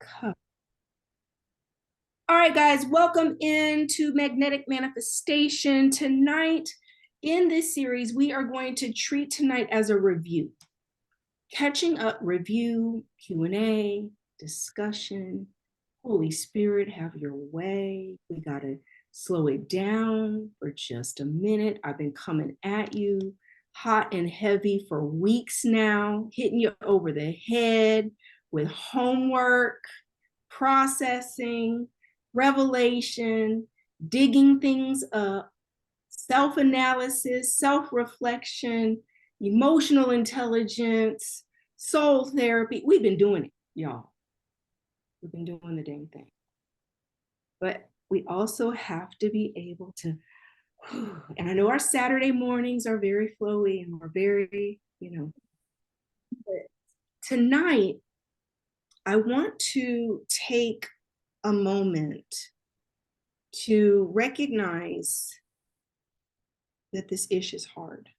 Cup. All right, guys, welcome into Magnetic Manifestation. Tonight, in this series, we are going to treat tonight as a review. Catching up, review, Q&A, discussion. Holy Spirit, have your way. We got to slow it down for just a minute. I've been coming at you hot and heavy for weeks now, hitting you over the head with homework, processing, revelation, digging things up, self-analysis, self-reflection, emotional intelligence, soul therapy. We've been doing it, y'all. We've been doing the dang thing. But we also have to be able to, and I know our Saturday mornings are very flowy and we're very, but tonight, I want to take a moment to recognize that this ish is hard.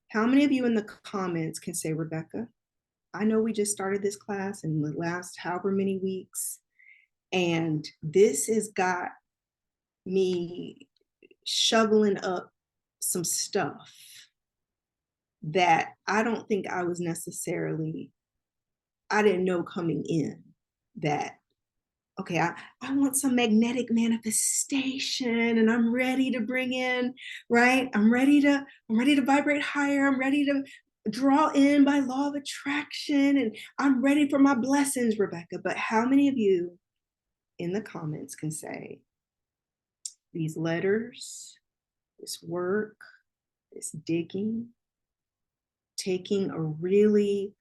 How many of you in the comments can say, Rebecca, I know we just started this class in the last however many weeks, and this has got me shoveling up some stuff that I don't think I was necessarily, I didn't know coming in that, okay, I want some magnetic manifestation and I'm ready to bring in, right? I'm ready to vibrate higher. I'm ready to draw in by law of attraction and I'm ready for my blessings, Rebecca. But how many of you in the comments can say these letters, this work, this digging, taking a really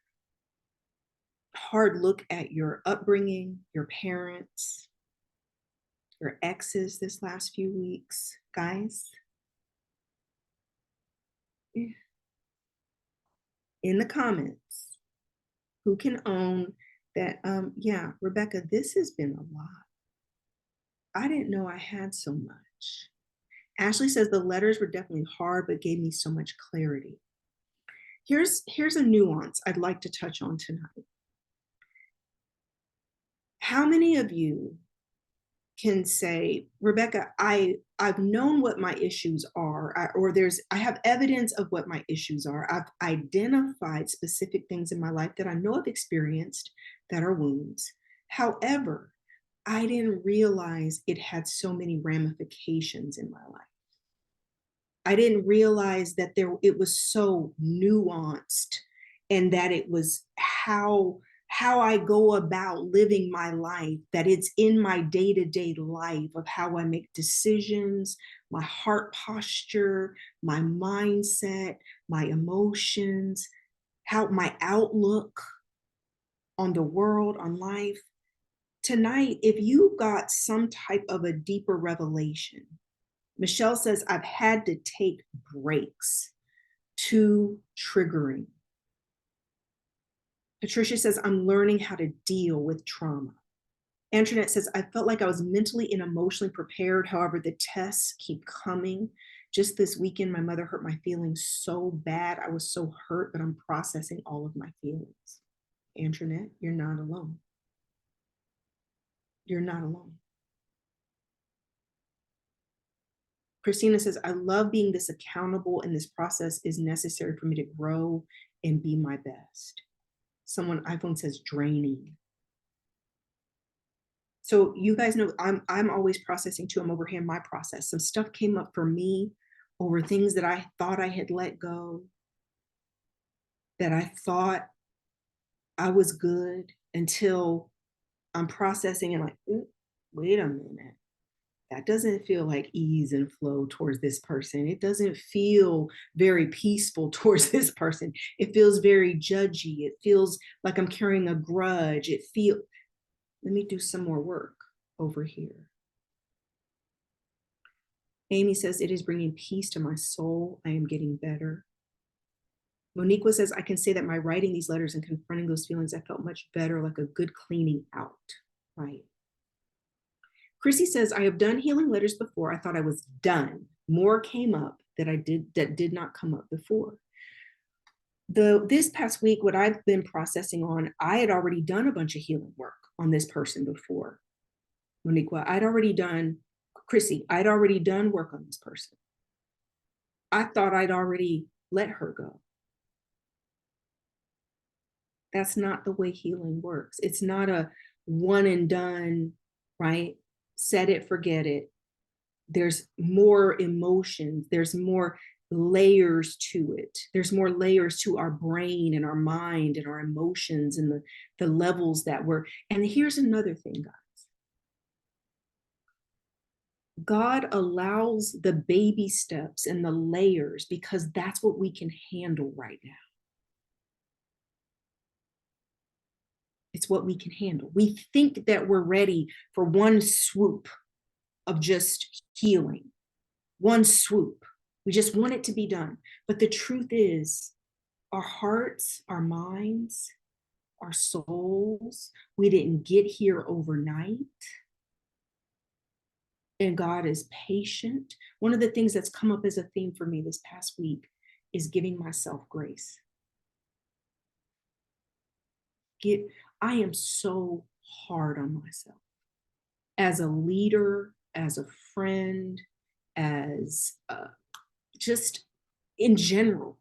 hard look at your upbringing, your parents, your exes this last few weeks, guys? In the comments, who can own that, yeah, Rebecca, this has been a lot. I didn't know I had so much. Ashley says the letters were definitely hard, but gave me so much clarity. Here's a nuance I'd like to touch on tonight. How many of you can say, Rebecca, I've known what my issues are, I have evidence of what my issues are. I've identified specific things in my life that I know I've experienced that are wounds. However, I didn't realize it had so many ramifications in my life. I didn't realize that it was so nuanced and that it was how I go about living my life, that it's in my day-to-day life of how I make decisions, my heart posture, my mindset, my emotions, how my outlook on the world, on life. Tonight, if you got some type of a deeper revelation, Michelle says, I've had to take breaks. Too triggering. Patricia says, I'm learning how to deal with trauma. Antoinette says, I felt like I was mentally and emotionally prepared. However, the tests keep coming. Just this weekend, my mother hurt my feelings so bad. I was so hurt, but I'm processing all of my feelings. Antoinette, you're not alone. You're not alone. Christina says, I love being this accountable, and this process is necessary for me to grow and be my best. Someone, iPhone says, draining. So you guys know I'm always processing too. I'm over here in my process. Some stuff came up for me over things that I thought I had let go, that I thought I was good, until I'm processing and like, wait a minute. That doesn't feel like ease and flow towards this person. It doesn't feel very peaceful towards this person. It feels very judgy. It feels like I'm carrying a grudge. Let me do some more work over here. Amy says, it is bringing peace to my soul. I am getting better. Monique says, I can say that by writing these letters and confronting those feelings, I felt much better, like a good cleaning out, right? Chrissy says, I have done healing letters before. I thought I was done. More came up that did not come up before. This past week, what I've been processing on, I had already done a bunch of healing work on this person before. Moniqua, Chrissy, I'd already done work on this person. I thought I'd already let her go. That's not the way healing works. It's not a one and done, right? Set it, forget it. There's more emotions. There's more layers to it. There's more layers to our brain and our mind and our emotions and the levels that we're. And here's another thing, guys. God allows the baby steps and the layers because that's what we can handle right now. It's what we can handle. We think that we're ready for one swoop of just healing, one swoop. We just want it to be done. But the truth is, our hearts, our minds, our souls, we didn't get here overnight. And God is patient. One of the things that's come up as a theme for me this past week is giving myself grace. I am so hard on myself as a leader, as a friend, as just in general.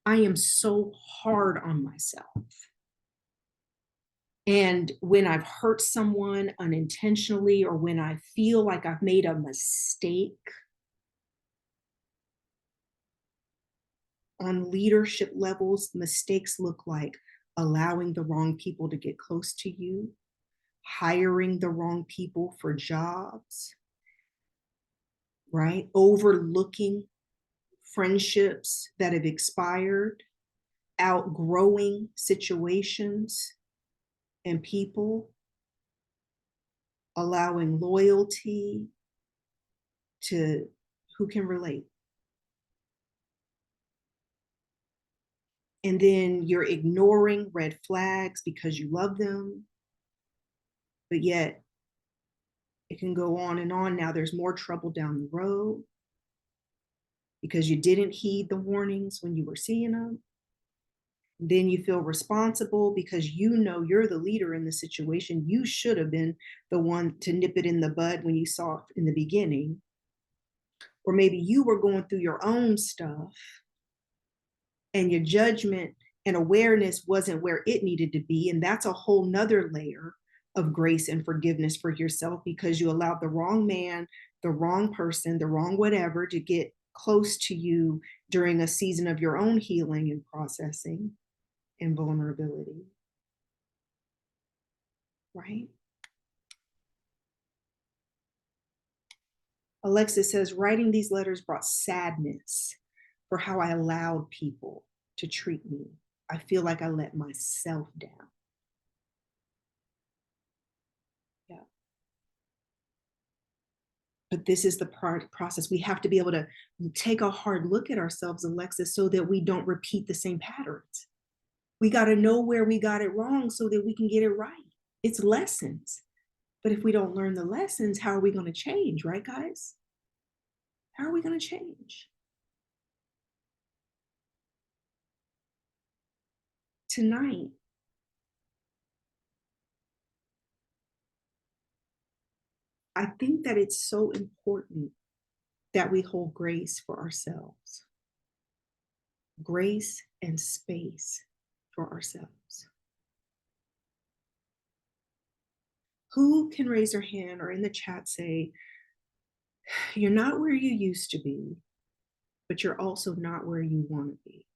I am so hard on myself. And when I've hurt someone unintentionally, or when I feel like I've made a mistake on leadership levels, mistakes look like allowing the wrong people to get close to you, hiring the wrong people for jobs, right? Overlooking friendships that have expired, outgrowing situations and people, allowing loyalty to who can relate. And then you're ignoring red flags because you love them, but yet it can go on and on. Now there's more trouble down the road because you didn't heed the warnings when you were seeing them. Then you feel responsible because you know you're the leader in the situation. You should have been the one to nip it in the bud when you saw it in the beginning. Or maybe you were going through your own stuff and your judgment and awareness wasn't where it needed to be. And that's a whole nother layer of grace and forgiveness for yourself because you allowed the wrong man, the wrong person, the wrong whatever to get close to you during a season of your own healing and processing and vulnerability. Right? Alexis says, writing these letters brought sadness for how I allowed people to treat me. I feel like I let myself down. Yeah. But this is the process. We have to be able to take a hard look at ourselves, Alexis, so that we don't repeat the same patterns. We got to know where we got it wrong so that we can get it right. It's lessons. But if we don't learn the lessons, how are we going to change, right, guys? How are we going to change? Tonight, I think that it's so important that we hold grace for ourselves, grace and space for ourselves. Who can raise their hand or in the chat say, you're not where you used to be, but you're also not where you want to be.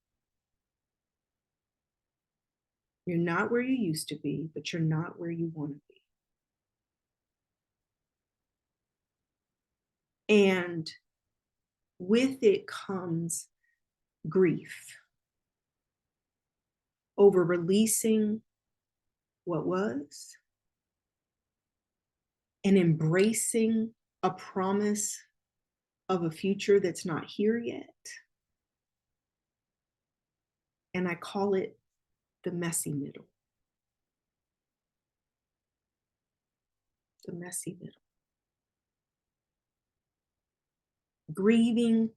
You're not where you used to be, but you're not where you want to be. And with it comes grief over releasing what was and embracing a promise of a future that's not here yet. And I call it the messy middle. The messy middle. Grieving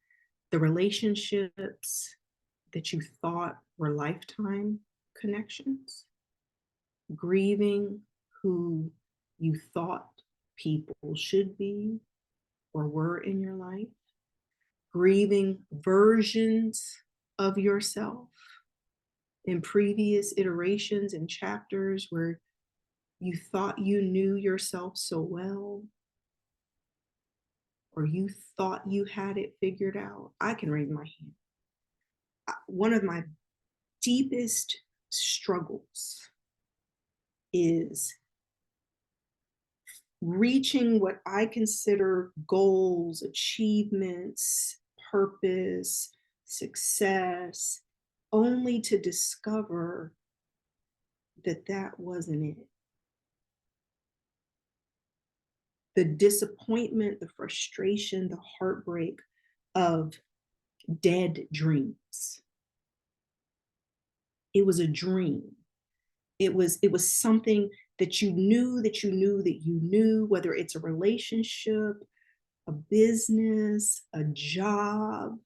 the relationships that you thought were lifetime connections, grieving who you thought people should be or were in your life, grieving versions of yourself in previous iterations and chapters where you thought you knew yourself so well, or you thought you had it figured out. I can raise my hand. One of my deepest struggles is reaching what I consider goals, achievements, purpose, success, only to discover that that wasn't it. The disappointment, the frustration, the heartbreak of dead dreams. It was a dream. It was something that you knew that you knew that you knew, whether it's a relationship, a business, a job.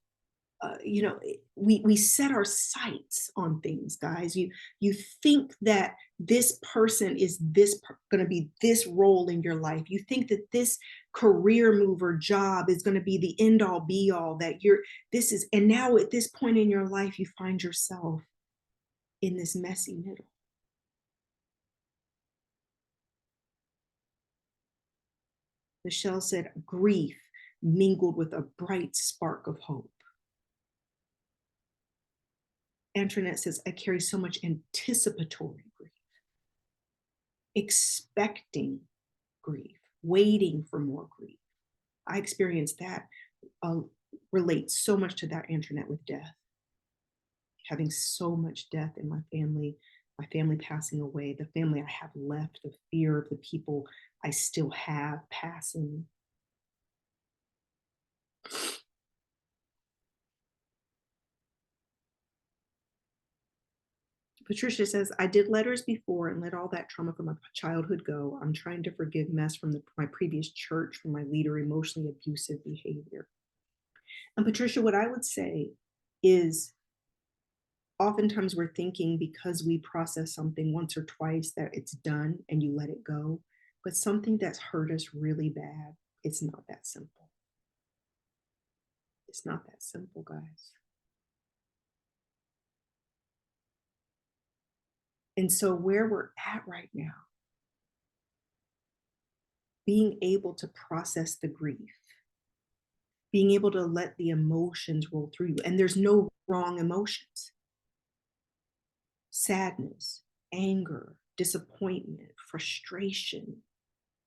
We set our sights on things, guys. You think that this person is going to be this role in your life. You think that this career move or job is going to be the end all be all, that and now at this point in your life, you find yourself in this messy middle. Michelle said, grief mingled with a bright spark of hope. Antoinette says, I carry so much anticipatory grief, expecting grief, waiting for more grief. I experienced that, relates so much to that, Antoinette, with death. Having so much death in my family passing away, the family I have left, the fear of the people I still have passing. Patricia says, I did letters before and let all that trauma from my childhood go. I'm trying to forgive mess from my previous church, from my leader, emotionally abusive behavior. And Patricia, what I would say is, oftentimes we're thinking because we process something once or twice that it's done and you let it go. But something that's hurt us really bad, it's not that simple. It's not that simple, guys. And so where we're at right now, being able to process the grief, being able to let the emotions roll through you, and there's no wrong emotions. Sadness, anger, disappointment, frustration.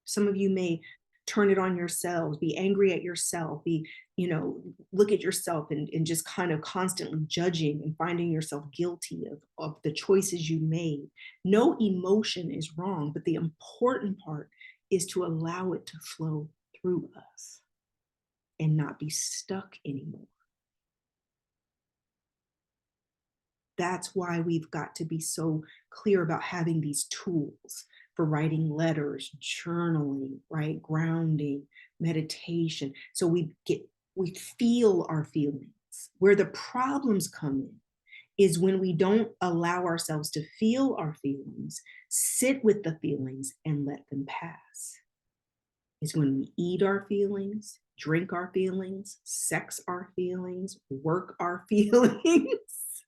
Some of you may turn it on yourselves, be angry at yourself, look at yourself and just kind of constantly judging and finding yourself guilty of the choices you made. No emotion is wrong, but the important part is to allow it to flow through us and not be stuck anymore. That's why we've got to be so clear about having these tools for writing letters, journaling, right? Grounding, meditation. So we feel our feelings. Where the problems come in is when we don't allow ourselves to feel our feelings, sit with the feelings and let them pass. It's when we eat our feelings, drink our feelings, sex our feelings, work our feelings,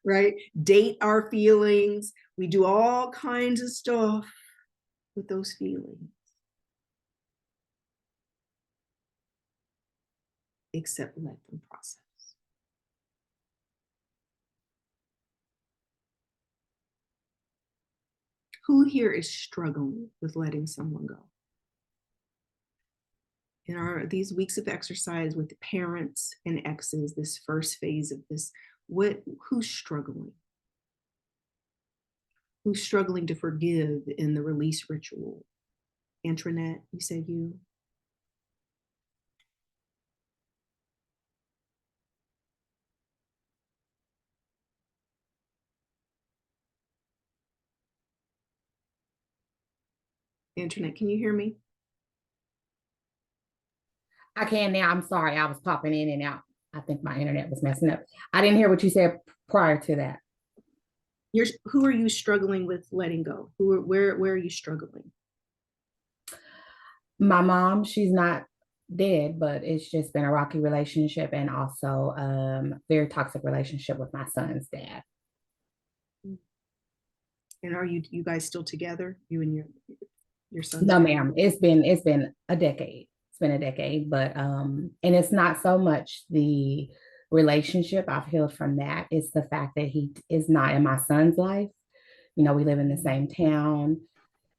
right? Date our feelings. We do all kinds of stuff with those feelings, except let them process. Who here is struggling with letting someone go? In these weeks of exercise with parents and exes, this first phase of this, who's struggling? Who's struggling to forgive in the release ritual? Antoinette, you said you? Antoinette, can you hear me? I can now. I'm sorry. I was popping in and out. I think my internet was messing up. I didn't hear what you said prior to that. Who are you struggling with letting go? Where are you struggling? My mom, she's not dead, but it's just been a rocky relationship, and also very toxic relationship with my son's dad. And are you guys still together? You and your son's No, family? ma'am. It's been a decade. It's been a decade, but and it's not so much the relationship. I've healed from that. It's the fact that he is not in my son's life. You know, we live in the same town.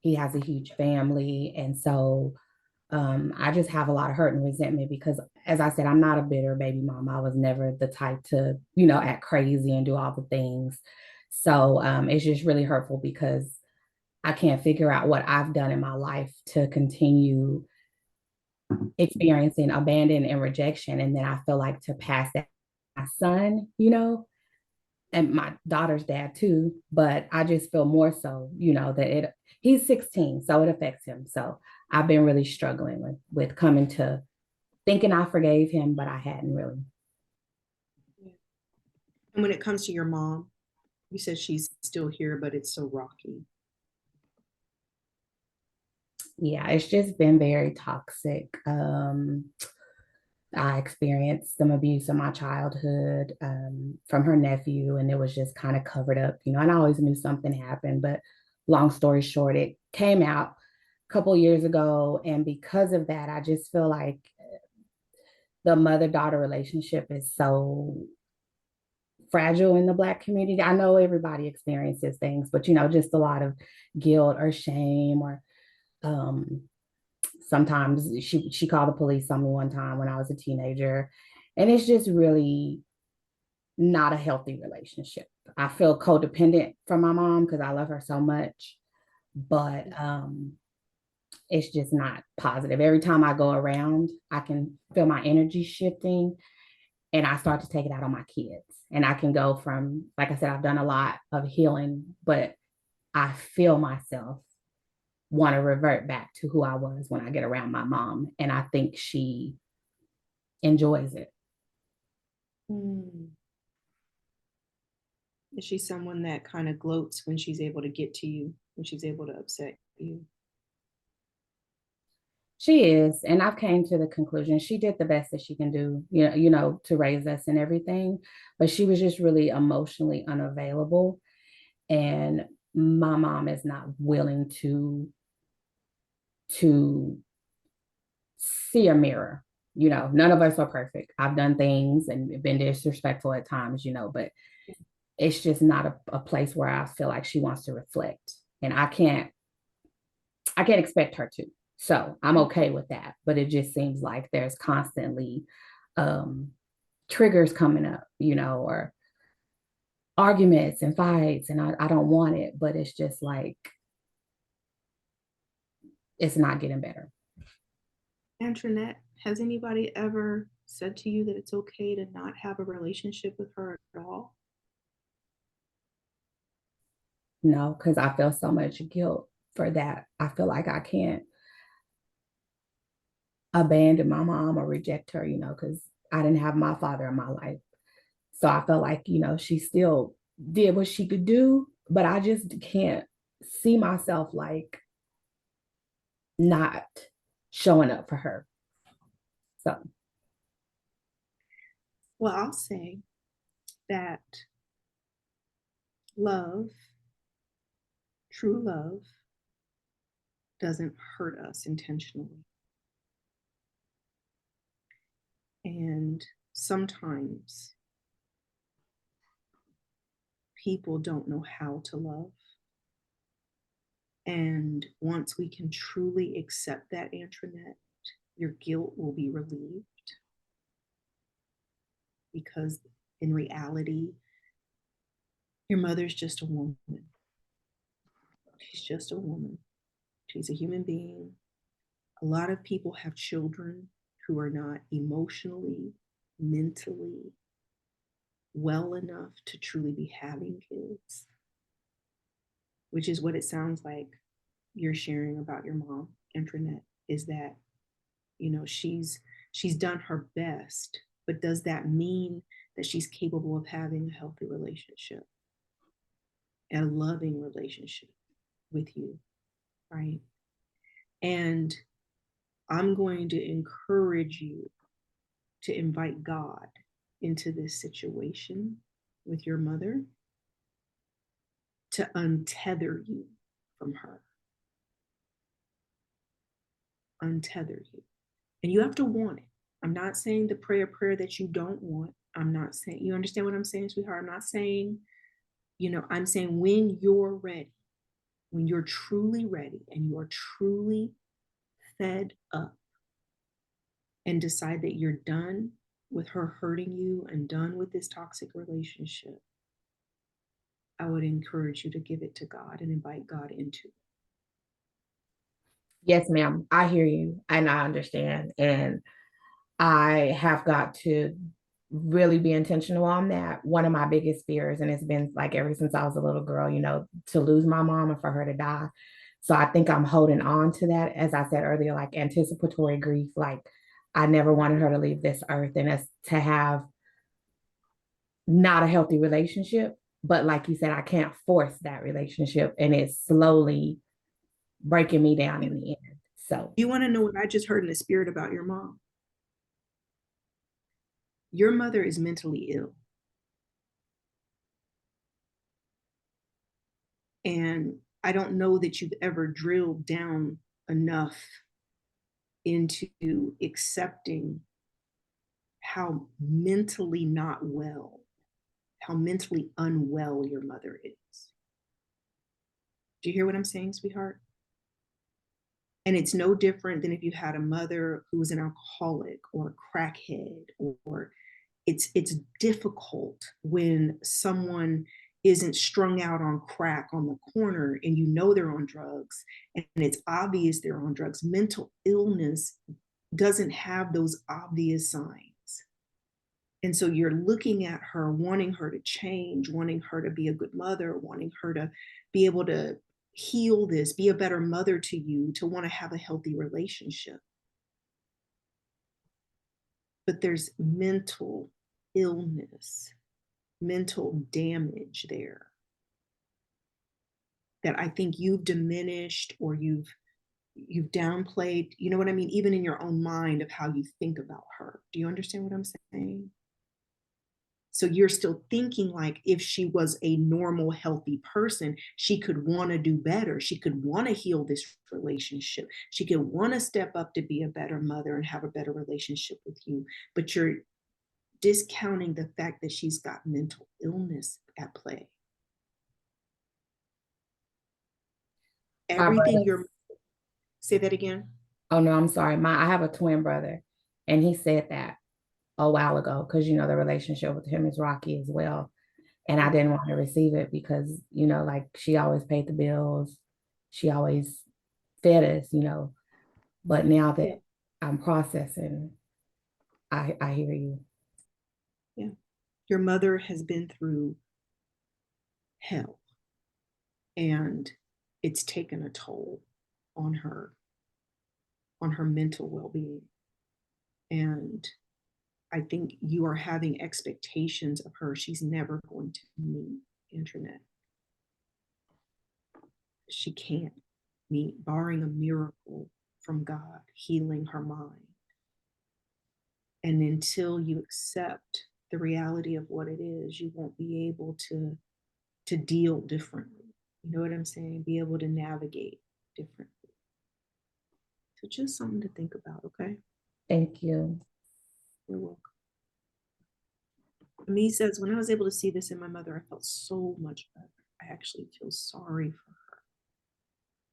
He has a huge family, and so I just have a lot of hurt and resentment because, as I said, I'm not a bitter baby mom. I was never the type to, act crazy and do all the things. So it's just really hurtful because I can't figure out what I've done in my life to continue experiencing abandon and rejection. And then I feel like to pass that to my son, and my daughter's dad too. But I just feel more so, that he's 16, so it affects him. So I've been really struggling with coming to thinking I forgave him, but I hadn't really. And when it comes to your mom, you said she's still here, but it's so rocky. Yeah, it's just been very toxic. I experienced some abuse in my childhood from her nephew, and it was just kind of covered up, and I always knew something happened. But long story short, it came out a couple years ago. And because of that, I just feel like the mother-daughter relationship is so fragile in the Black community. I know everybody experiences things, but, just a lot of guilt or shame or um, sometimes she called the police on me one time when I was a teenager. And it's just really not a healthy relationship. I feel codependent from my mom because I love her so much, but it's just not positive. Every time I go around, I can feel my energy shifting, and I start to take it out on my kids. And I can go from, like I said, I've done a lot of healing, but I feel myself want to revert back to who I was when I get around my mom. And I think she enjoys it. Hmm. Is she someone that kind of gloats when she's able to get to you, when she's able to upset you? She is, and I've came to the conclusion she did the best that she can do, to raise us and everything, but she was just really emotionally unavailable, and my mom is not willing to see a mirror. None of us are perfect. I've done things and been disrespectful at times, but it's just not a place where I feel like she wants to reflect, and I can't expect her to. So I'm okay with that. But it just seems like there's constantly um, triggers coming up, or arguments and fights. And I don't want it, but it's just like, it's not getting better. Antoinette, has anybody ever said to you that it's okay to not have a relationship with her at all? No, because I feel so much guilt for that. I feel like I can't abandon my mom or reject her, because I didn't have my father in my life. So I felt like, she still did what she could do, but I just can't see myself like not showing up for her. So, Well, I'll say that love, true love, doesn't hurt us intentionally. And sometimes people don't know how to love. And once we can truly accept that, Antoinette, your guilt will be relieved, because in reality, your mother's just a woman. She's just a woman. She's a human being. A lot of people have children who are not emotionally, mentally well enough to truly be having kids, which is what it sounds like you're sharing about your mom, Antoinette, is that, she's done her best But does that mean that she's capable of having a healthy relationship, a loving relationship with you, right? And I'm going to encourage you to invite God into this situation with your mother to untether you from her. Untether you. And you have to want it. I'm not saying to pray a prayer that you don't want. I'm not saying, you understand what I'm saying, sweetheart? I'm not saying, I'm saying when you're ready, when you're truly ready and you're truly fed up and decide that you're done with her hurting you and done with this toxic relationship, I would encourage you to give it to God and invite God into it. Yes, ma'am. I hear you and I understand. And I have got to really be intentional on that. One of my biggest fears, and it's been like ever since I was a little girl, to lose my mom and for her to die. So I think I'm holding on to that, as I said earlier, like anticipatory grief. Like I never wanted her to leave this earth and us to have not a healthy relationship. But like you said, I can't force that relationship, and it's slowly breaking me down in the end. So You want to know what I just heard in the spirit about your mom? Your mother is mentally ill. And I don't know that you've ever drilled down enough into accepting how mentally not well, how mentally unwell your mother is. Do you hear what I'm saying, sweetheart? And it's no different than if you had a mother who was an alcoholic or a crackhead, or it's difficult when someone isn't strung out on crack on the corner and they're on drugs and it's obvious they're on drugs. Mental illness doesn't have those obvious signs. And so you're looking at her, wanting her to change, wanting her to be a good mother, wanting her to be able to heal this, be a better mother to you, to want to have a healthy relationship. But there's mental illness, mental damage there that I think you've diminished or you've downplayed, you know what I mean? Even in your own mind of how you think about her. Do you understand what I'm saying? So you're still thinking like if she was a normal, healthy person, she could want to do better. She could want to heal this relationship. She could want to step up to be a better mother and have a better relationship with you. But you're discounting the fact that she's got mental illness at play. Everything you're, say that again. Oh no, I'm sorry. I have a twin brother, and he said that a while ago because the relationship with him is rocky as well. And I didn't want to receive it because, like she always paid the bills. She always fed us, But now that I'm processing, I hear you. Yeah. Your mother has been through hell and it's taken a toll on her mental well-being. And I think you are having expectations of her she's never going to meet, internet. She can't meet, barring a miracle from God healing her mind. And until you accept the reality of what it is, you won't be able to deal differently. You know what I'm saying? Be able to navigate differently. So just something to think about, okay? Thank you. You're welcome. Me says, when I was able to see this in my mother, I felt so much better. I actually feel sorry for her.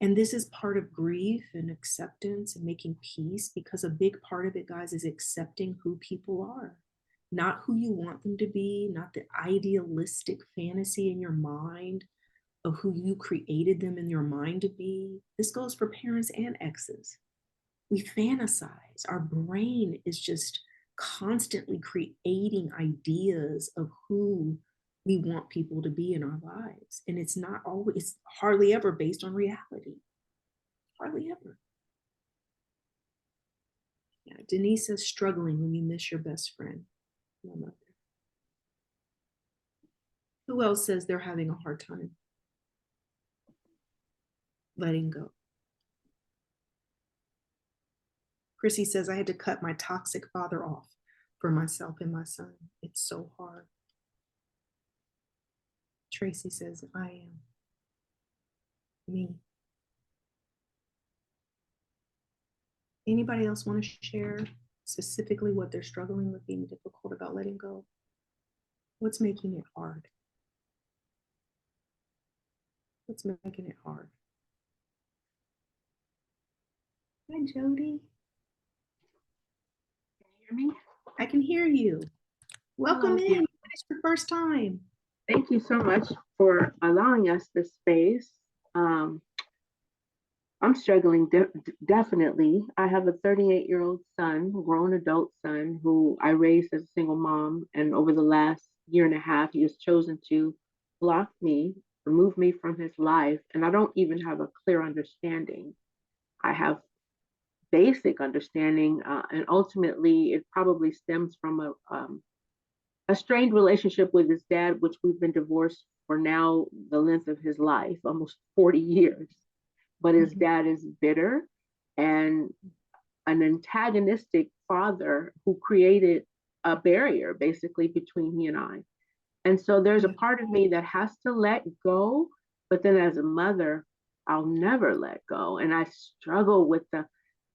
And this is part of grief and acceptance and making peace, because a big part of it, guys, is accepting who people are, not who you want them to be, not the idealistic fantasy in your mind of who you created them in your mind to be. This goes for parents and exes. We fantasize. Our brain is just constantly creating ideas of who we want people to be in our lives. And it's not always, it's hardly ever based on reality. Hardly ever. Yeah, Denise says, struggling when you miss your best friend. My mother. Who else says they're having a hard time letting go? Chrissy says, I had to cut my toxic father off for myself and my son. It's so hard. Tracy says, I am. Me. Anybody else want to share specifically what they're struggling with, being difficult about letting go? What's making it hard? What's making it hard? Hi, Jody. Can you hear me? I can hear you. Welcome Hello, in. It's your first time. Thank you so much for allowing us this space. I'm struggling definitely. I have a 38-year-old son, grown adult son, who I raised as a single mom. And over the last year and a half, he has chosen to block me, remove me from his life. And I don't even have a clear understanding. I have basic understanding, and ultimately it probably stems from a strained relationship with his dad, which we've been divorced for now the length of his life, almost 40 years. But his dad is bitter and an antagonistic father who created a barrier basically between he and I. And so there's a part of me that has to let go, but then as a mother, I'll never let go. And I struggle with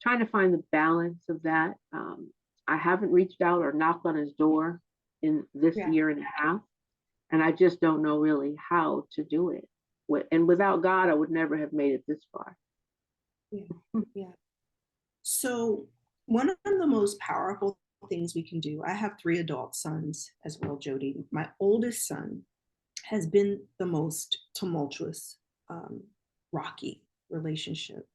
trying to find the balance of that. I haven't reached out or knocked on his door in this year and a half, and I just don't know really how to do it. And without God, I would never have made it this far. Yeah. So one of the most powerful things we can do, I have 3 adult sons as well, Jody. My oldest son has been the most tumultuous, rocky relationship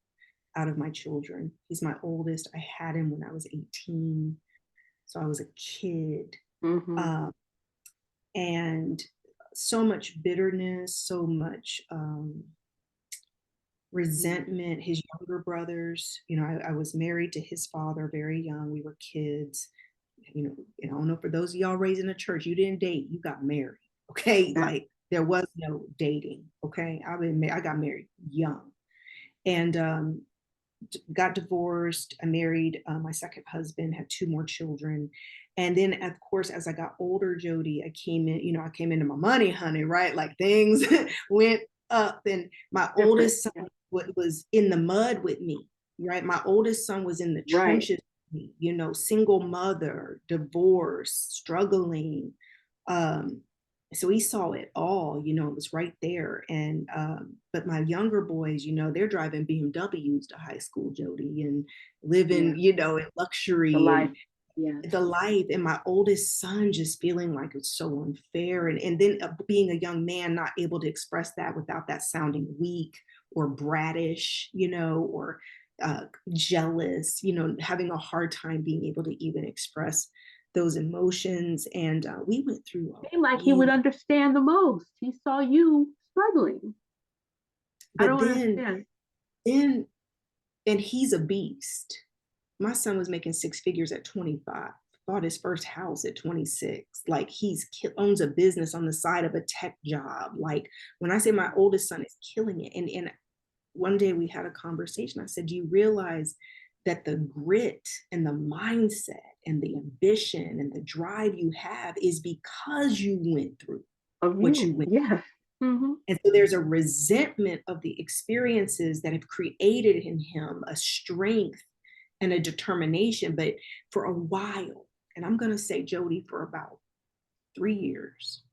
out of my children. He's my oldest. I had him when I was 18. So I was a kid. And so much bitterness, so much resentment. His younger brothers, I was married to his father very young. We were kids. I don't know, for those of y'all raised in a church, you didn't date, you got married. Okay. Like there was no dating. Okay. I got married young and got divorced. I married my second husband, had 2 more children. And then, of course, as I got older, Jody, I came into my money, honey, right? Like things went up, and my oldest son was in the mud with me, right? My oldest son was in the trenches with me, single mother, divorce, struggling. So he saw it all, it was right there. And but my younger boys, they're driving BMWs to high school, Jody, and living, in luxury. The life. The life. And my oldest son just feeling like it's so unfair. And then being a young man, not able to express that without that sounding weak or brattish, or jealous, having a hard time being able to even express those emotions. And we went through like he would understand the most. He saw you struggling. But I don't understand. And he's a beast. My son was making 6 figures at 25, bought his first house at 26. Like owns a business on the side of a tech job. Like when I say my oldest son is killing it. And one day we had a conversation. I said, do you realize that the grit and the mindset and the ambition and the drive you have is because you went through what you went through? And so there's a resentment of the experiences that have created in him a strength and a determination. But for a while, and I'm going to say, Jody, for about 3 years,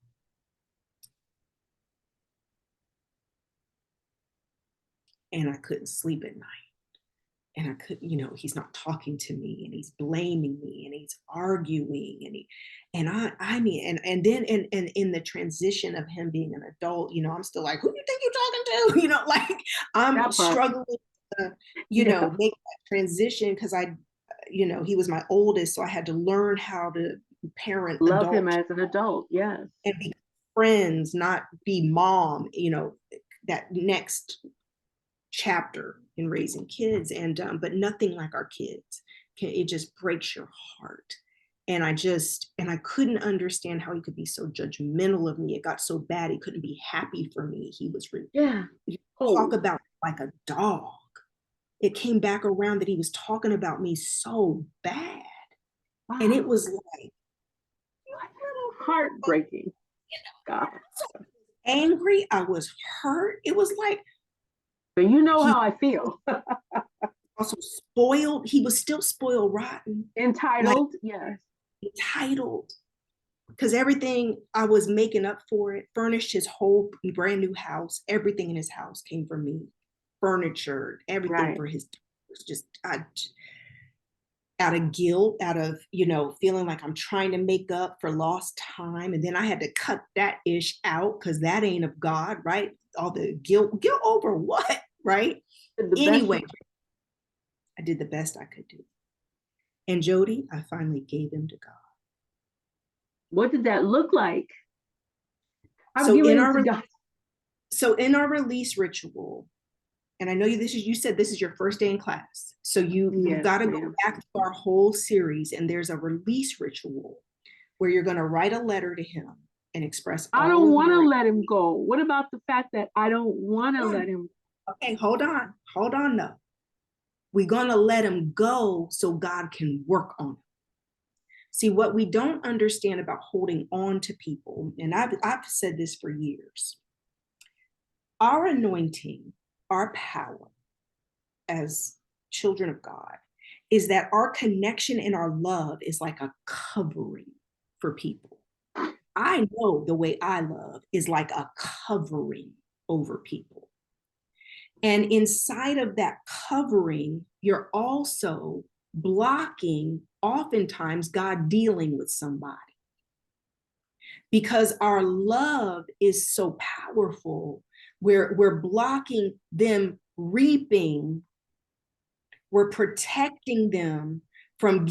and I couldn't sleep at night. And I couldn't, he's not talking to me, and he's blaming me, and he's arguing, and then in the transition of him being an adult, I'm still like, who do you think you're talking to? Like I'm struggling to, make that transition because he was my oldest, so I had to learn how to parent, love him as an adult, yes, and be friends, not be mom. That next chapter in raising kids, and but nothing like our kids. It just breaks your heart. And I couldn't understand how he could be so judgmental of me. It got so bad. He couldn't be happy for me. He was, talk about like a dog. It came back around that he was talking about me so bad. Wow. And it was like, heartbreaking. God. Angry. I was hurt. It was like, but you know how I feel. Also spoiled. He was still spoiled rotten. Entitled, yes. Entitled. Because everything I was making up for it, furnished his whole brand new house. Everything in his house came from me. Furniture, everything for his, was just out of guilt, out of, feeling like I'm trying to make up for lost time. And then I had to cut that ish out because that ain't of God, right? All the guilt over what, right? Anyway, I did the best I could do. And Jody, I finally gave him to God. What did that look like? So in our release ritual, and I know you said this is your first day in class. So you've got to go back to our whole series, and there's a release ritual where you're going to write a letter to him and express. I don't want to let him go. What about the fact that I don't want to let him? Okay, hold on though. We're going to let him go so God can work on him. See, what we don't understand about holding on to people, and I've said this for years, our anointing, our power as children of God is that our connection and our love is like a covering for people. I know the way I love is like a covering over people. And inside of that covering, you're also blocking, oftentimes, God dealing with somebody. Because our love is so powerful, we're blocking them reaping, we're protecting them from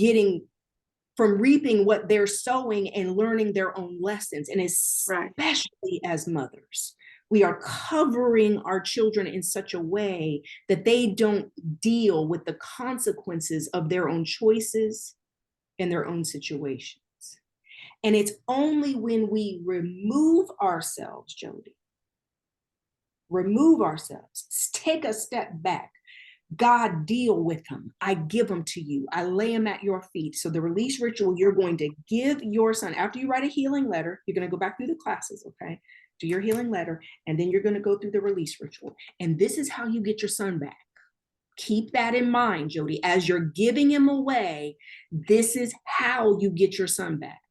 reaping what they're sowing and learning their own lessons. And especially as mothers, we are covering our children in such a way that they don't deal with the consequences of their own choices and their own situations. And it's only when we remove ourselves, Jody, take a step back. God, deal with him. I give him to you. I lay him at your feet. So the release ritual, you're going to give your son, after you write a healing letter, you're going to go back through the classes, okay? Do your healing letter, and then you're going to go through the release ritual. And this is how you get your son back. Keep that in mind, Jody. As you're giving him away, this is how you get your son back.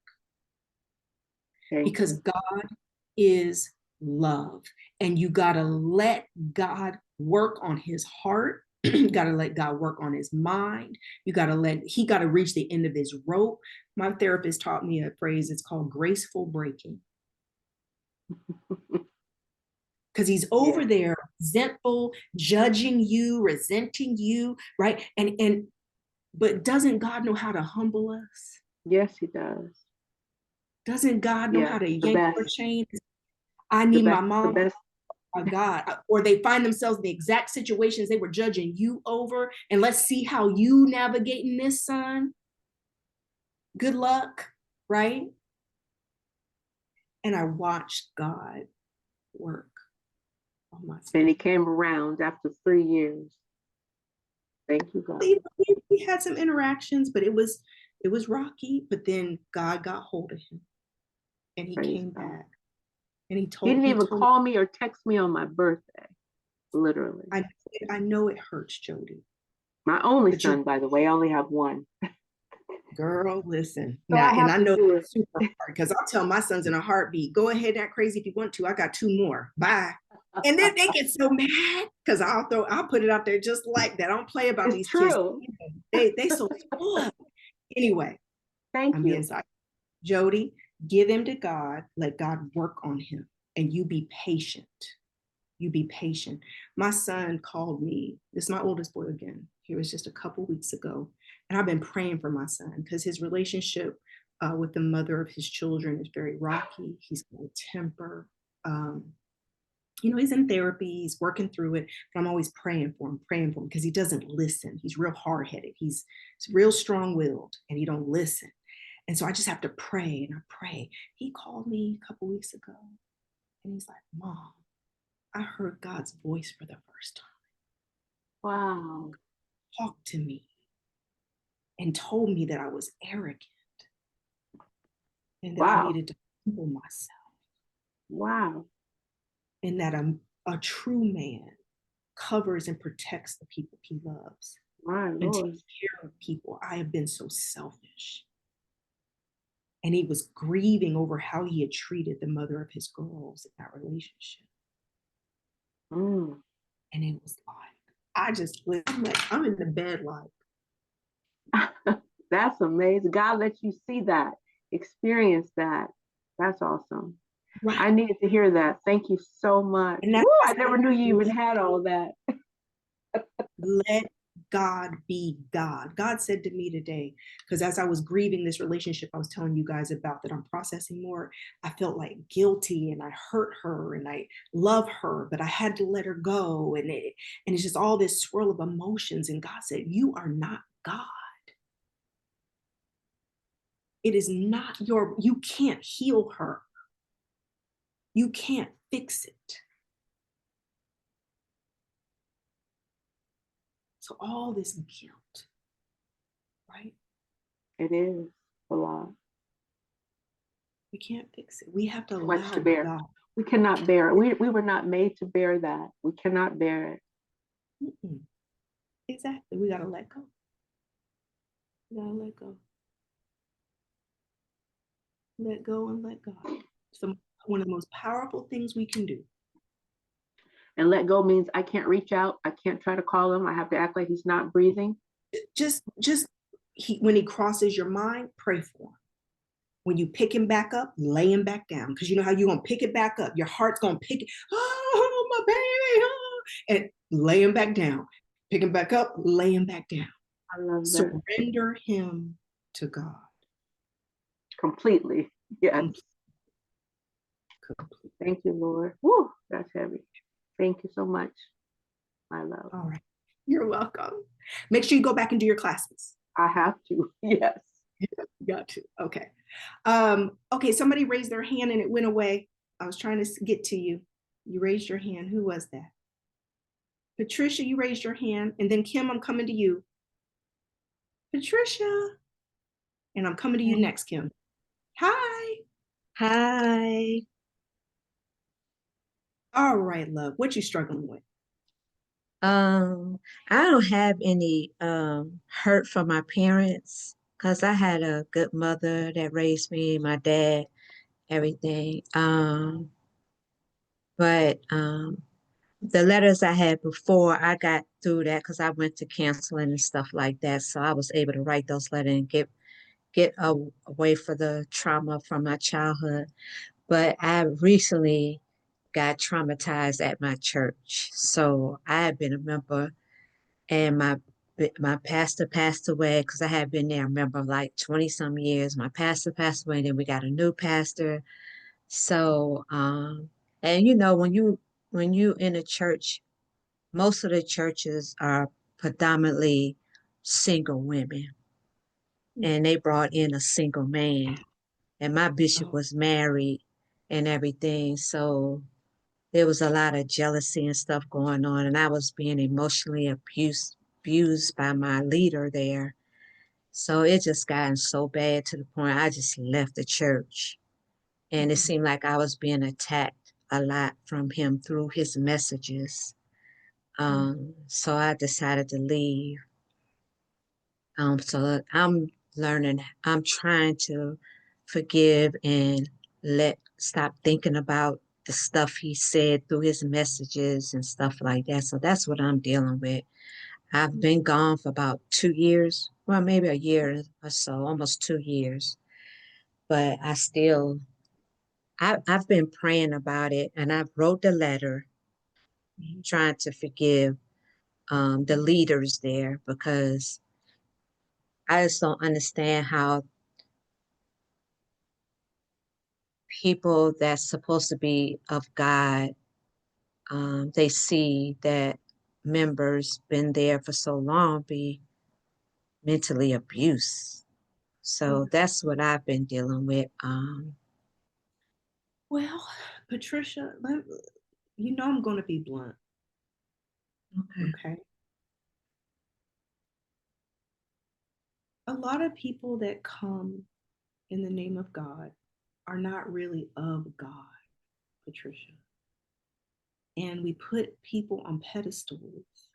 Because God is love, and you got to let God work on his heart. You got to let God work on his mind. He got to reach the end of his rope. My therapist taught me a phrase. It's called graceful breaking. Because he's over there resentful, judging you, resenting you, right? But doesn't God know how to humble us? Yes, he does. Doesn't God know how to yank our chain? I need my mom. Oh God. Or they find themselves in the exact situations they were judging you over. And let's see how you navigating this, son. Good luck, right? And I watched God work on my son. And he came around after 3 years. Thank you, God. We had some interactions, but it was rocky. But then God got hold of him, and he came back. And he didn't even call me or text me on my birthday, literally. I know it hurts, Jody. My only son, by the way, I only have one. Girl, listen. So now, and I know it's super hard because I'll tell my sons in a heartbeat, go ahead, act crazy if you want to. I got 2 more. Bye. And then they get so mad because I'll put it out there just like that. I don't play about these kids. They so spoiled. Anyway, thank you. Inside. Jody, give him to God. Let God work on him, and you be patient. You be patient. My son called me. This is my oldest boy again. He was just a couple weeks ago, and I've been praying for my son because his relationship with the mother of his children is very rocky. He's got a temper. He's in therapy. He's working through it. But I'm always praying for him because he doesn't listen. He's real hard-headed. He's real strong-willed, and he don't listen. And so I just have to pray and I pray. He called me a couple weeks ago and he's like, Mom, I heard God's voice for the first time. Wow. Talked to me and told me that I was arrogant and that I Wow. needed to humble myself. Wow. And that a true man covers and protects the people he loves. My And Lord. takes care of people. I have been so selfish. And he was grieving over how he had treated the mother of his girls in that relationship. Mm. And it was like, I'm in the bed like. That's amazing. God let you see that, experience that. That's awesome. Right. I needed to hear that. Thank you so much. And Woo, I never knew you even had all that. Let God be God. God said to me today, because as I was grieving this relationship I was telling you guys about that I'm processing more, I felt like guilty and I hurt her and I love her, but I had to let her go. And it's just all this swirl of emotions. And God said, you are not God. It is not you can't heal her. You can't fix it. So all this guilt, right? It is a lot. We can't fix it. We have to Too much allow to bear. God. We cannot bear it. We were not made to bear that. We cannot bear it. Mm-mm. Exactly. We got to let go. We got to let go. Let go and let God. It's one of the most powerful things we can do. And let go means I can't reach out. I can't try to call him. I have to act like he's not breathing. Just when he crosses your mind, pray for him. When you pick him back up, lay him back down. Because you know how you're going to pick it back up. Your heart's going to pick it. Oh, my baby. Oh, and lay him back down. Pick him back up, lay him back down. I love that. Surrender him to God. Completely. Yes. Completely. Thank you, Lord. Woo, that's heavy. Thank you so much, my love. All right. You're welcome. Make sure you go back and do your classes. I have to. Yes. You got to. Okay. Okay, somebody raised their hand and it went away. I was trying to get to you. You raised your hand. Who was that? Patricia, you raised your hand. And then Kim, I'm coming to you. Patricia. And I'm coming to you next, Kim. Hi. Hi. All right, love. What you struggling with? I don't have any hurt from my parents because I had a good mother that raised me, my dad, everything. But the letters I had before, I got through that because I went to counseling and stuff like that. So I was able to write those letters and get away for the trauma from my childhood. But I recently got traumatized at my church. So I had been a member and my pastor passed away because I had been there a member like 20 some years. My pastor passed away, then we got a new pastor. So and you know when you in a church, most of the churches are predominantly single women and they brought in a single man. And my bishop was married and everything. So there was a lot of jealousy and stuff going on, and I was being emotionally abused by my leader there. So it just gotten so bad to the point I just left the church. And it seemed like I was being attacked a lot from him through his messages. So I decided to leave. So I'm trying to forgive and stop thinking about the stuff he said through his messages and stuff like that. So that's what I'm dealing with. I've been gone for about 2 years, well, maybe a year or so, almost 2 years. But I've been praying about it and I wrote the letter trying to forgive the leaders there because I just don't understand how people that's supposed to be of God, they see that members been there for so long be mentally abused. So that's what I've been dealing with. Well, Patricia, you know I'm going to be blunt. Okay. A lot of people that come in the name of God are not really of God, Patricia. And we put people on pedestals.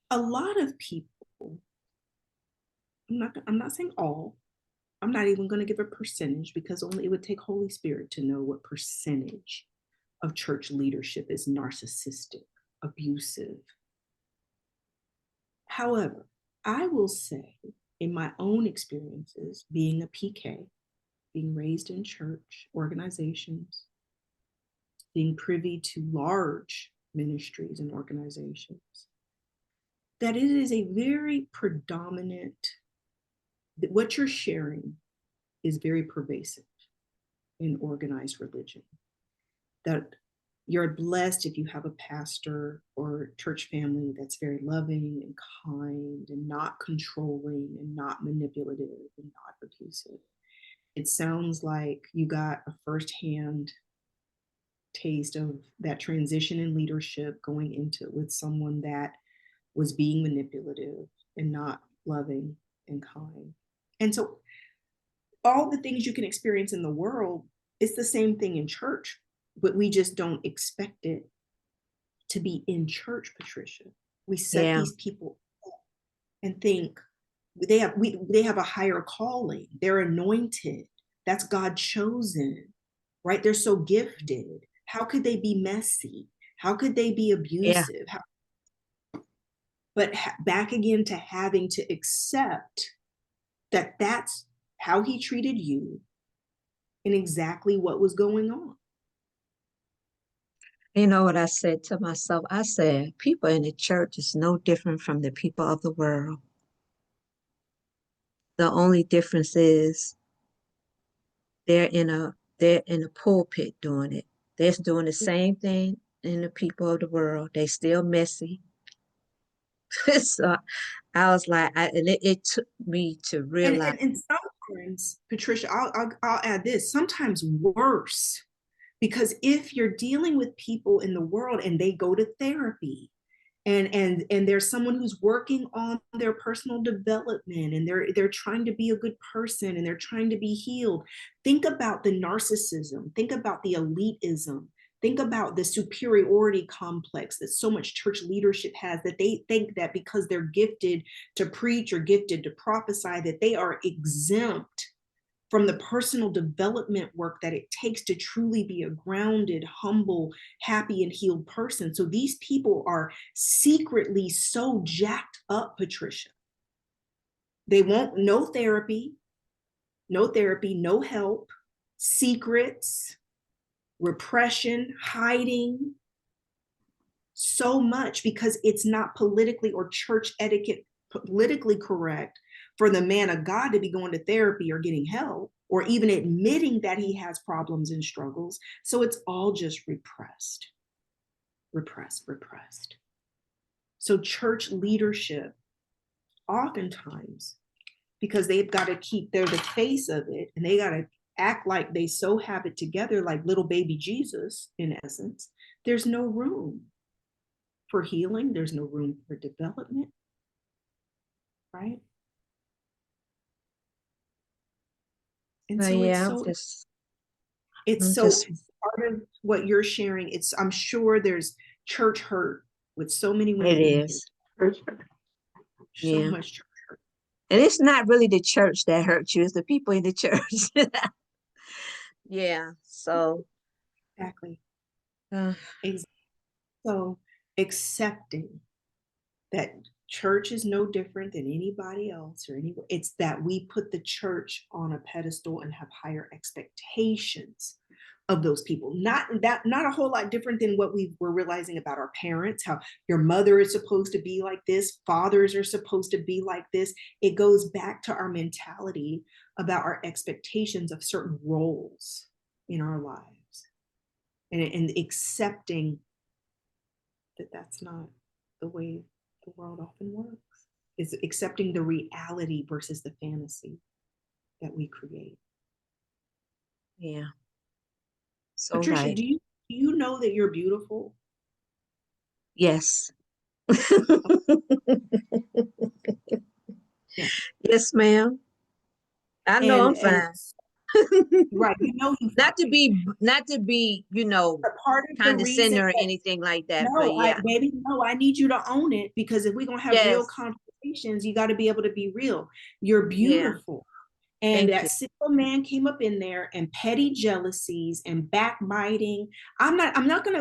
A lot of people, I'm not saying all, I'm not even going to give a percentage because only it would take Holy Spirit to know what percentage of church leadership is narcissistic, abusive. However, I will say in my own experiences, being a PK, being raised in church organizations, being privy to large ministries and organizations, that it is a very predominant, what you're sharing is very pervasive in organized religion. That you're blessed if you have a pastor or church family that's very loving and kind and not controlling and not manipulative and not abusive. It sounds like you got a firsthand taste of that transition in leadership going into it with someone that was being manipulative and not loving and kind. And so all the things you can experience in the world, it's the same thing in church, but we just don't expect it to be in church, Patricia. We set these people up and think they have a higher calling. They're anointed. That's God chosen, right? They're so gifted. How could they be messy? How could they be abusive? But back again to having to accept that that's how he treated you and exactly what was going on. You know what I said to myself? I said, people in the church is no different from the people of the world. The only difference is they're in a pulpit doing it. They're doing the same thing in the people of the world. They still messy. So I was like, and it took me to realize. And sometimes, Patricia, I'll add this, sometimes worse, because if you're dealing with people in the world and they go to therapy and there's someone who's working on their personal development and they're trying to be a good person and they're trying to be healed, think about the narcissism, think about the elitism, think about the superiority complex that so much church leadership has, that they think that because they're gifted to preach or gifted to prophesy, that they are exempt from the personal development work that it takes to truly be a grounded, humble, happy, and healed person. So these people are secretly so jacked up, Patricia. They want no therapy, no help, secrets, repression, hiding, so much because it's not politically or church etiquette politically correct for the man of God to be going to therapy or getting help or even admitting that he has problems and struggles. So it's all just repressed. So church leadership, oftentimes, because they've got to they're the face of it and they got to act like they so have it together, like little baby Jesus, in essence, there's no room for healing. There's no room for development, right? And so it's so part of what you're sharing. I'm sure there's church hurt with so many women. It is. So much church hurt. And it's not really the church that hurts you, it's the people in the church. So exactly. So accepting that church is no different than anybody else or anyone. It's that we put the church on a pedestal and have higher expectations of those people. Not a whole lot different than what we were realizing about our parents, how your mother is supposed to be like this, fathers are supposed to be like this. It goes back to our mentality about our expectations of certain roles in our lives and accepting that that's not the way the world often works. It's accepting the reality versus the fantasy that we create. Yeah. So Patricia, right. do you know that you're beautiful? Yes. Yeah. Yes, ma'am. I know I'm And fine. right, you know you Not to fine. be, But part of the reason condescending or that anything like that, but no, yeah. baby, no, I need you to own it, because if we're gonna have real Yes. conversations, you got to be able to be real. You're Yeah. beautiful. And Thank that you. single man came up in there, and petty jealousies and backbiting. I'm not going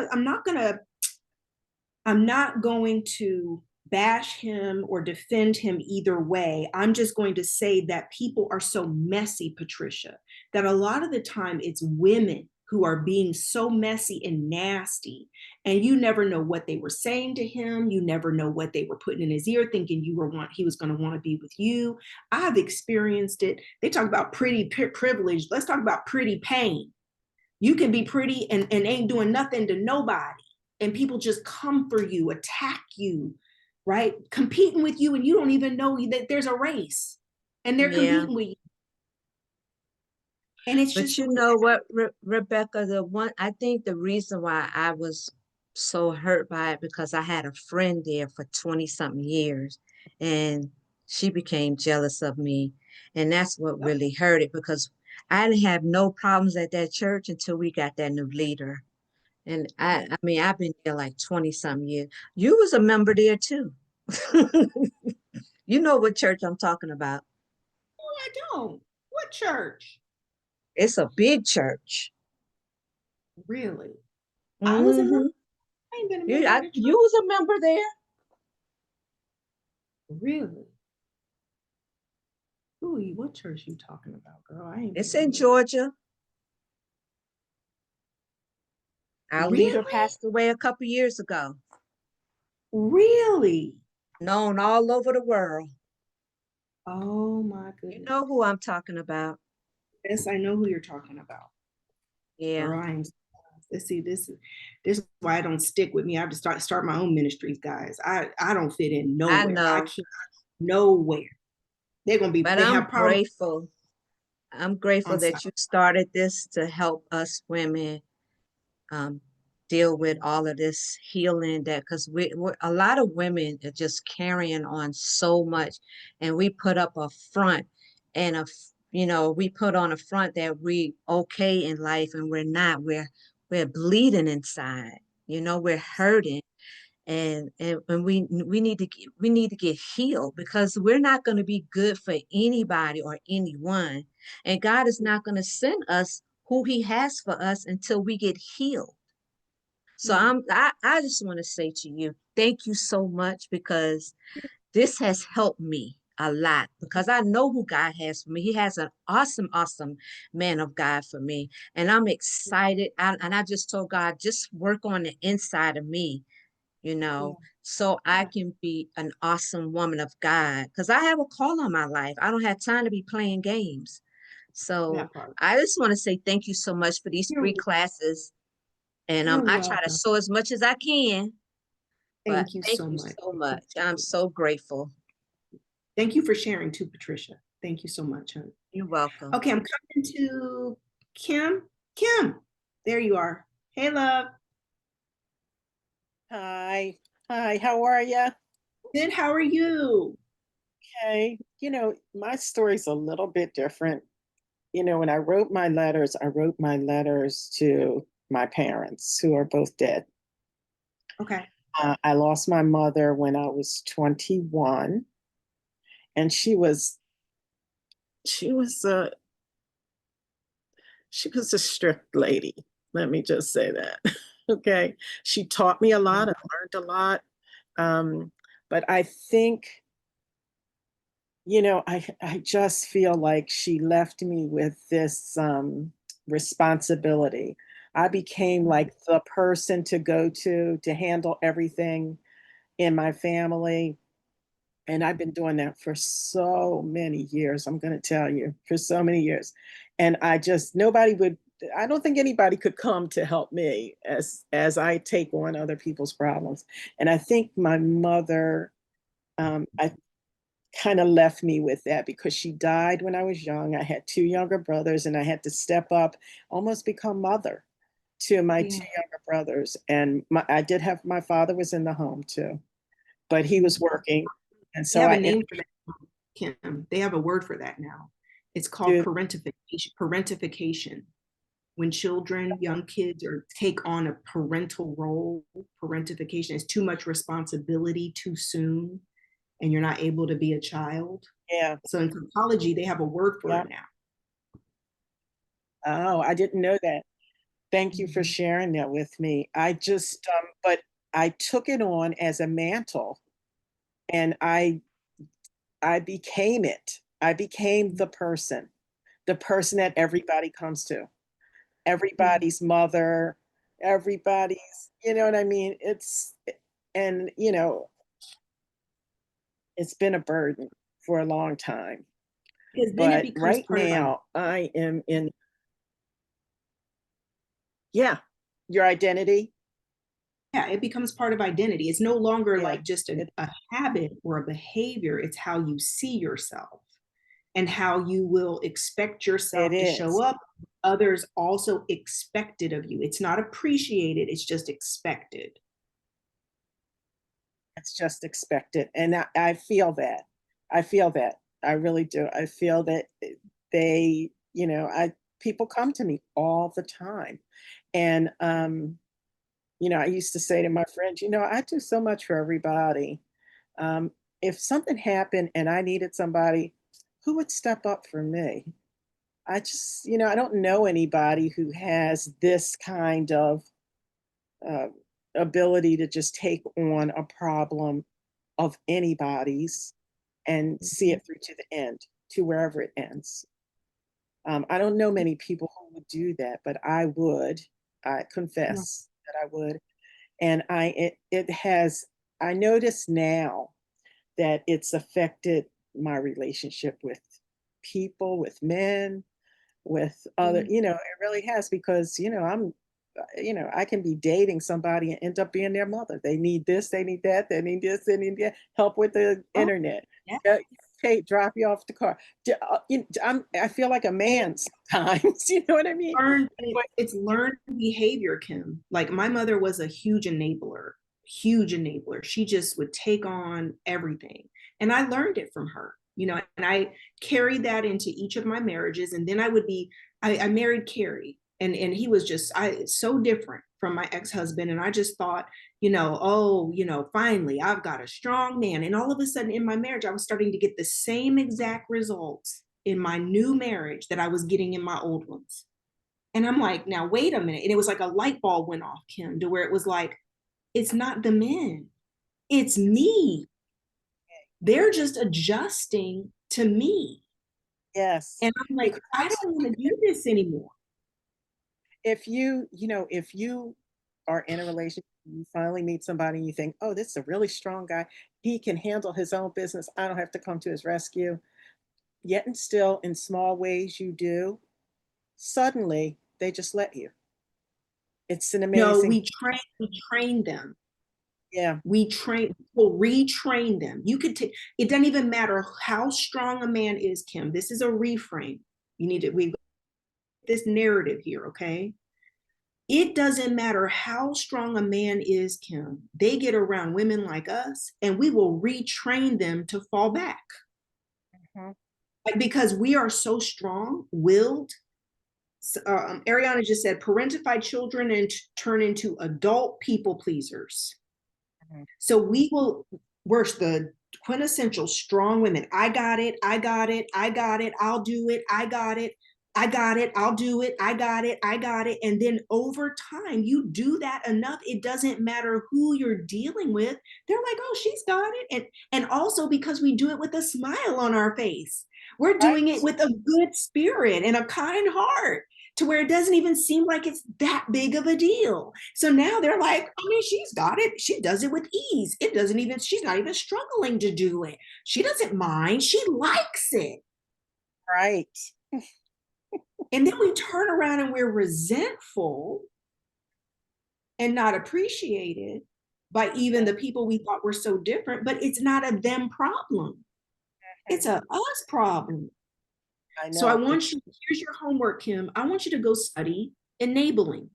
to bash him or defend him either way. I'm just going to say that people are so messy, Patricia, that a lot of the time it's women who are being so messy and nasty. And you never know what they were saying to him. You never know what they were putting in his ear, thinking he was going to want to be with you. I've experienced it. They talk about pretty privilege. Let's talk about pretty pain. You can be pretty and ain't doing nothing to nobody. And people just come for you, attack you, right? Competing with you, and you don't even know that there's a race. And they're Yeah. competing with you. And it's But just the you way know what, Rebecca, I think the reason why I was so hurt by it, because I had a friend there for 20 something years, and she became jealous of me. And that's what really hurt it, because I didn't have no problems at that church until we got that new leader. And I mean, I've been there like 20 something years. You was a member there too. You know what church I'm talking about. oh, I don't. What church? It's a big church. Really? I was a member. Hmm. I ain't been a member at a church. You was a member there. Really? Ooh, what church you talking about, girl? I ain't been It's a in member. Georgia. Our leader Really? passed away a couple years ago. Really? Known all over the world. Oh my You goodness. know who I'm talking about. Yes, I know who you're talking about. Yeah. Girl, let's see, this is why I don't stick with me. I have to start my own ministries, guys. I don't fit in I nowhere. I know. can't nowhere. But They have I'm problems grateful. I'm grateful on site. that you started this to help us women um, deal with all of this healing, that because we're a lot of women are just carrying on so much, and we put up a front, and we put on a front that we okay in life, and we're not. We're bleeding inside. We're hurting, and we need to get healed, because we're not going to be good for anybody or anyone, and God is not going to send us who He has for us until we get healed. So Yeah, I just want to say to you, thank you so much, because this has helped me a lot, because I know who God has for me. He has an awesome, awesome man of God for me. And I'm excited. And I just told God, just work on the inside of me, yeah, so I yeah, can be an awesome woman of God. Because I have a call on my life. I don't have time to be playing games. So that part. I just want to say thank you so much for these You're, 3 classes. And you're I try to welcome. sew as much as I can, but Thank you thank so you much. so much. I'm so grateful. Thank you for sharing too, Patricia. Thank you so much, honey. You're welcome. Okay, I'm coming to Kim. Kim, there you are. Hey, love. Hi. Hi, how are you? Good, how are you? Okay. My story's a little bit different. When I wrote my letters, to my parents, who are both dead. Okay. I lost my mother when I was 21, and she was a strict lady. Let me just say that. Okay. She taught me a lot. I learned a lot. But I think, I just feel like she left me with this responsibility. I became like the person to go to handle everything in my family. And I've been doing that for so many years. I'm going to tell you, for so many years. And I don't think anybody could come to help me as I take on other people's problems. And I think my mother, I kind of left me with that because she died when I was young. I had 2 younger brothers, and I had to step up, almost become mother to my 2 younger brothers. And my father was in the home too, but he was working. And They so have I a name for that, Kim. They have a word for that now. It's called parentification. Parentification. When children, young kids, take on a parental role, parentification is too much responsibility too soon, and you're not able to be a child. Yeah. So in psychology, they have a word for it now. Oh, I didn't know that. Thank you for sharing that with me. I just, but I took it on as a mantle, and I became it. I became the person that everybody comes to, everybody's mother, everybody's, you know what I mean? And it's been a burden for a long time. Because then it But becomes right part of now, I am in, your identity. Yeah, it becomes part of identity. It's no longer Yeah. like just a habit or a behavior. It's how you see yourself and how you will expect yourself It to is. show up. Others also expect it of you. It's not appreciated, it's just expected. It's just expected. And I feel that. I feel that. I really do. I feel that they, people come to me all the time. And, I used to say to my friends, I do so much for everybody. If something happened and I needed somebody, who would step up for me? I just, I don't know anybody who has this kind of uh, ability to just take on a problem of anybody's and see it through to the end, to wherever it ends. I don't know many people who would do that, but I would. I confess that I would. And I notice now that it's affected my relationship with people, with men, with other, it really has, because, I can be dating somebody and end up being their mother. They need this, they need that, they need this, they need that, help with the internet. Yeah. Hey, drop you off the car. I feel like a man sometimes, you know what I mean? It's learned behavior, Kim. Like my mother was a huge enabler, huge enabler. She just would take on everything. And I learned it from her, and I carried that into each of my marriages. And then I married Carrie, and he was just so different from my ex-husband. And I just thought, finally I've got a strong man. And all of a sudden in my marriage, I was starting to get the same exact results in my new marriage that I was getting in my old ones. And I'm like, now wait a minute. And it was like a light bulb went off, Kim, to where it was like, it's not the men, it's me. They're just adjusting to me. Yes. And I'm like, I don't want to do this anymore. If you are in a relationship, you finally meet somebody and you think, oh, this is a really strong guy. He can handle his own business. I don't have to come to his rescue. Yet and still, in small ways, you do. Suddenly, they just let you. It's an amazing. No, we train them. Yeah. We'll retrain them. You could take, it doesn't even matter how strong a man is, Kim. This is a reframe. We've got this narrative here, okay? It doesn't matter how strong a man is, Kim. They get around women like us and we will retrain them to fall back. Like, because we are so strong-willed. Ariana just said, parentified children and turn into adult people pleasers. So we're the quintessential strong women. I got it. I got it. I got it. I'll do it. I got it. I got it. I'll do it. I got it. I got it. And then over time, you do that enough. It doesn't matter who you're dealing with. They're like, oh, she's got it. And also because we do it with a smile on our face. We're doing it with a good spirit and a kind heart, to where it doesn't even seem like it's that big of a deal. So now they're like, I mean, she's got it. She does it with ease. She's not even struggling to do it. She doesn't mind. She likes it. Right. And then we turn around and we're resentful and not appreciated by even the people we thought were so different, but it's not a them problem. It's a us problem. I know. So I want you, here's your homework, Kim. I want you to go study enabling.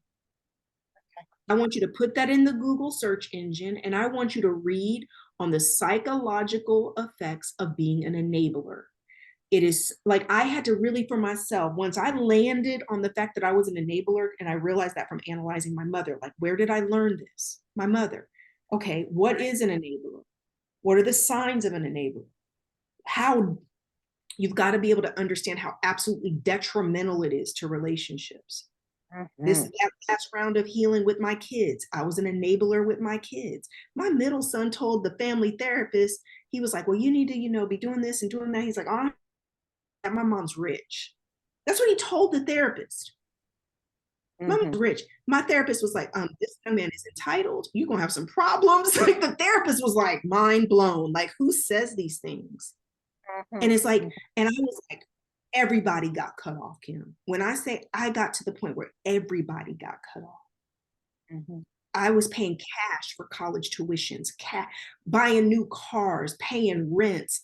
I want you to put that in the Google search engine, and I want you to read on the psychological effects of being an enabler. It is like I had to really, for myself, once I landed on the fact that I was an enabler, and I realized that from analyzing my mother, like, where did I learn this? My mother. Okay, what is an enabler? What are the signs of an enabler? How you've got to be able to understand how absolutely detrimental it is to relationships. That last round of healing with my kids, I was an enabler with my kids. My middle son told the family therapist, he was like, well, you need to, be doing this and doing that. He's like, oh, my mom's rich. That's what he told the therapist. My mom's rich. My therapist was like, this young man is entitled. You're gonna have some problems. Like, the therapist was like, mind blown. Like, who says these things? And it's like, and I was like, everybody got cut off, Kim. When I say I got to the point where everybody got cut off, I was paying cash for college tuitions, buying new cars, paying rents.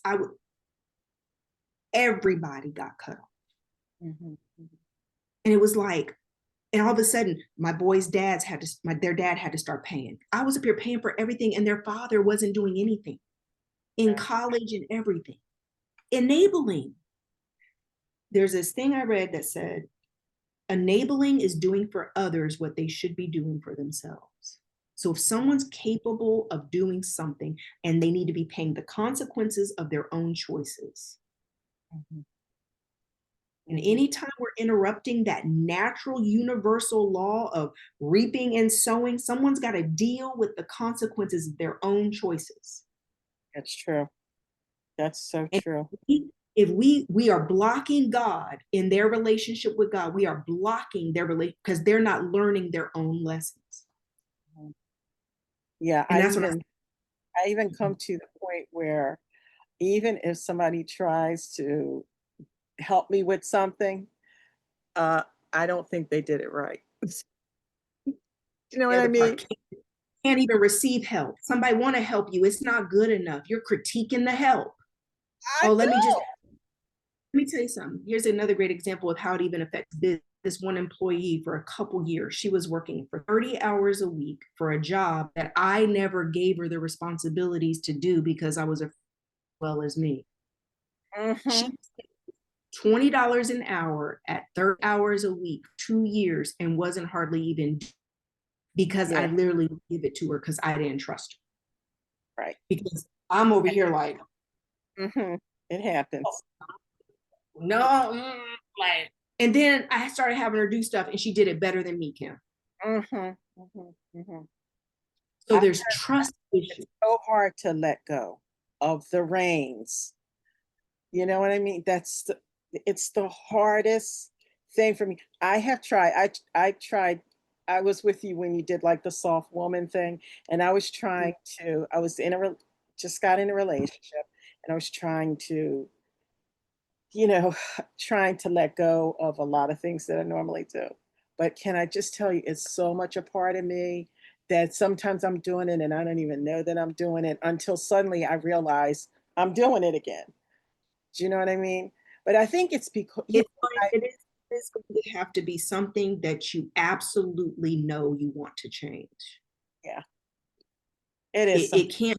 Everybody got cut off. And it was like, and all of a sudden, my boys' dads their dad had to start paying. I was up here paying for everything, and their father wasn't doing anything in college and everything. Enabling. There's this thing I read that said, enabling is doing for others what they should be doing for themselves. So if someone's capable of doing something and they need to be paying the consequences of their own choices. And anytime we're interrupting that natural universal law of reaping and sowing, someone's got to deal with the consequences of their own choices. That's true. That's so true. If we are blocking God in their relationship with God, we are blocking their relationship because they're not learning their own lessons. Yeah, And I even come to the point where even if somebody tries to help me with something, I don't think they did it right. You know what I mean? Can't even receive help. Somebody want to help you. It's not good enough. You're critiquing the help. Let me tell you something. Here's another great example of how it even affects this one employee for a couple years. She was working for 30 hours a week for a job that I never gave her the responsibilities to do because I was as well as me. She $20 an hour at 30 hours a week, 2 years, and wasn't hardly even because I literally give it to her because I didn't trust her. Right. Because I'm over here like, it happens. No, like, and then I started having her do stuff and she did it better than me, Kim. So there's trust issues. It's so hard to let go of the reins. You know what I mean? It's the hardest thing for me. I have tried. I tried. I was with you when you did like the soft woman thing, and I was trying to. I was just got in a relationship, and I was trying to, trying to let go of a lot of things that I normally do. But can I just tell you, it's so much a part of me that sometimes I'm doing it and I don't even know that I'm doing it until suddenly I realize I'm doing it again. Do you know what I mean? But I think it's because it's going to have to be something that you absolutely know you want to change. Yeah, it is. It can't.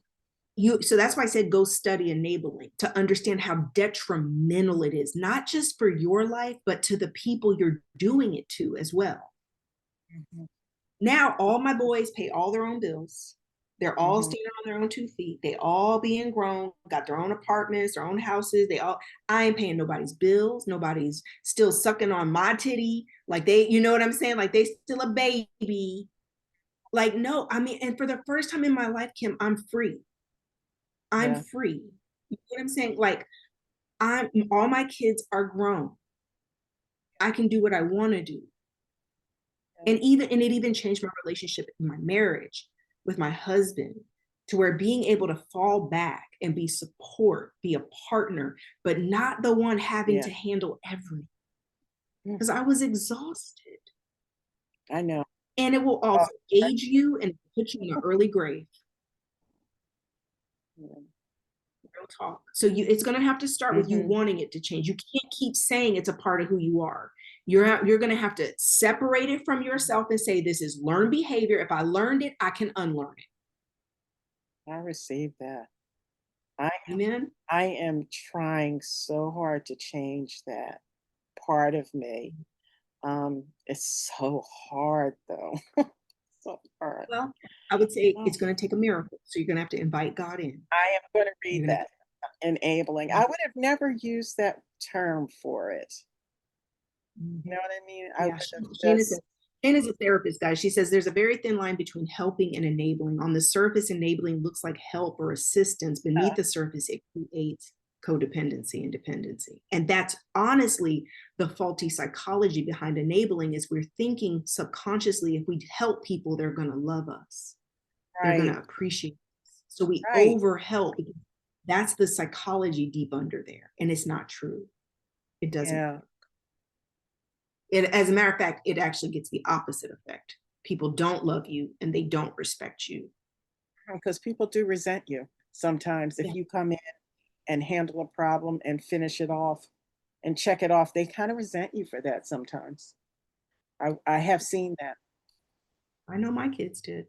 So that's why I said go study enabling to understand how detrimental it is, not just for your life, but to the people you're doing it to as well. Now, all my boys pay all their own bills. They're all standing on their own 2 feet. They all being grown, got their own apartments, their own houses. I ain't paying nobody's bills. Nobody's still sucking on my titty. Like you know what I'm saying? Like they still a baby. Like, no, I mean, and for the first time in my life, Kim, I'm free. I'm free. You know what I'm saying? Like all my kids are grown. I can do what I want to do. And it even changed my relationship in my marriage with my husband to where being able to fall back and be support, be a partner, but not the one having to handle everything. Because I was exhausted. I know. And it will also age you and put you in an early grave. Real talk. So it's going to have to start with you Mhm. wanting it to change. You can't keep saying it's a part of who you are. You're going to have to separate it from yourself and say, this is learned behavior. If I learned it, I can unlearn it. I received that. I Amen. I am trying so hard to change that part of me. It's so hard though. So hard. Well, I would say Oh, it's going to take a miracle. So you're going to have to invite God in. I am going to read You're gonna- that. Enabling. I would have never used that term for it. You know what I mean? I Yeah, would have Shane just is a therapist, guys. She says there's a very thin line between helping and enabling. On the surface, enabling looks like help or assistance. Beneath the surface, it creates codependency and dependency. And that's honestly the faulty psychology behind enabling is we're thinking subconsciously, if we help people, they're going to love us. They're going right, to appreciate us. So we right. over help. That's the psychology deep under there. And it's not true. It doesn't. Yeah. As a matter of fact, it actually gets the opposite effect. People don't love you and they don't respect you. Because people do resent you sometimes. If Yeah. you come in and handle a problem and finish it off and check it off, they kind of resent you for that sometimes. I have seen that. I know my kids did.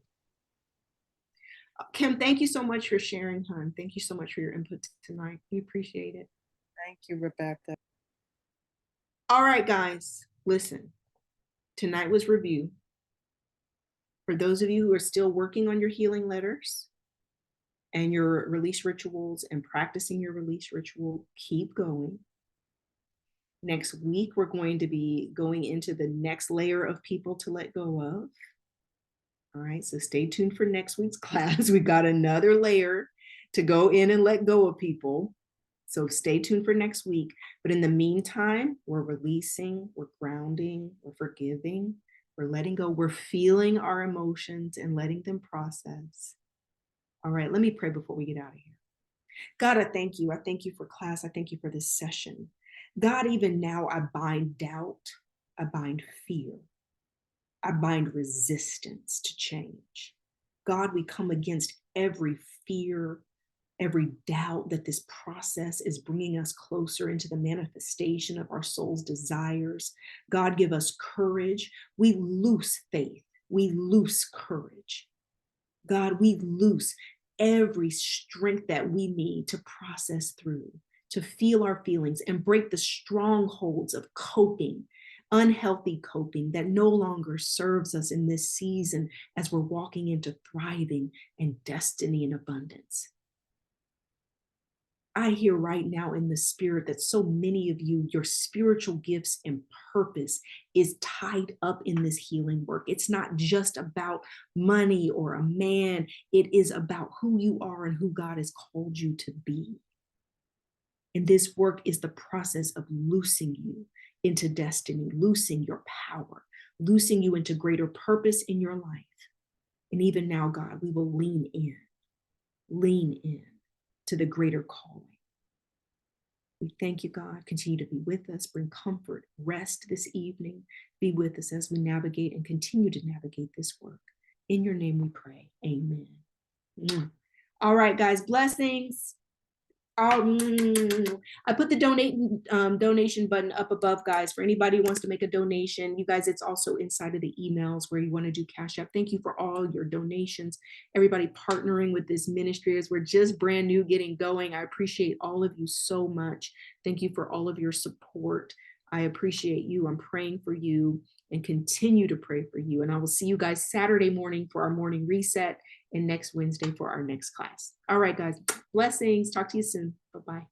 Kim, thank you so much for sharing, hon. Thank you so much for your input tonight. We appreciate it. Thank you, Rebecca. All right, guys, listen. Tonight was review. For those of you who are still working on your healing letters and your release rituals and practicing your release ritual, keep going. Next week, we're going to be going into the next layer of people to let go of. All right, so stay tuned for next week's class. We've got another layer to go in and let go of people. So stay tuned for next week. But in the meantime, we're releasing, we're grounding, we're forgiving, we're letting go, we're feeling our emotions and letting them process. All right, let me pray before we get out of here. God, I thank you. I thank you for class. I thank you for this session. God, even now, I bind doubt. I bind fear. I bind resistance to change. God, we come against every fear, every doubt that this process is bringing us closer into the manifestation of our soul's desires. God, give us courage. We loose faith. We loose courage. God, we loose every strength that we need to process through, to feel our feelings and break the strongholds of coping, unhealthy coping that no longer serves us in this season as we're walking into thriving and destiny and abundance. I hear right now in the spirit that so many of you, your spiritual gifts and purpose is tied up in this healing work. It's not just about money or a man. It is about who you are and who God has called you to be. And this work is the process of loosing you into destiny, loosing your power, loosing you into greater purpose in your life. And even now, God, we will lean in to the greater calling. We thank you, God. Continue to be with us, bring comfort, rest this evening. Be with us as we navigate and continue to navigate this work. In your name we pray. Amen. All right, guys, blessings. I put the donation button up above, guys, for anybody who wants to make a donation. You guys, it's also inside of the emails where you want to do Cash App. Thank you for all your donations. Everybody partnering with this ministry as we're just brand new getting going. I appreciate all of you so much. Thank you for all of your support. I appreciate you. I'm praying for you and continue to pray for you. And I will see you guys Saturday morning for our morning reset and next Wednesday for our next class. All right, guys, blessings. Talk to you soon. Bye-bye.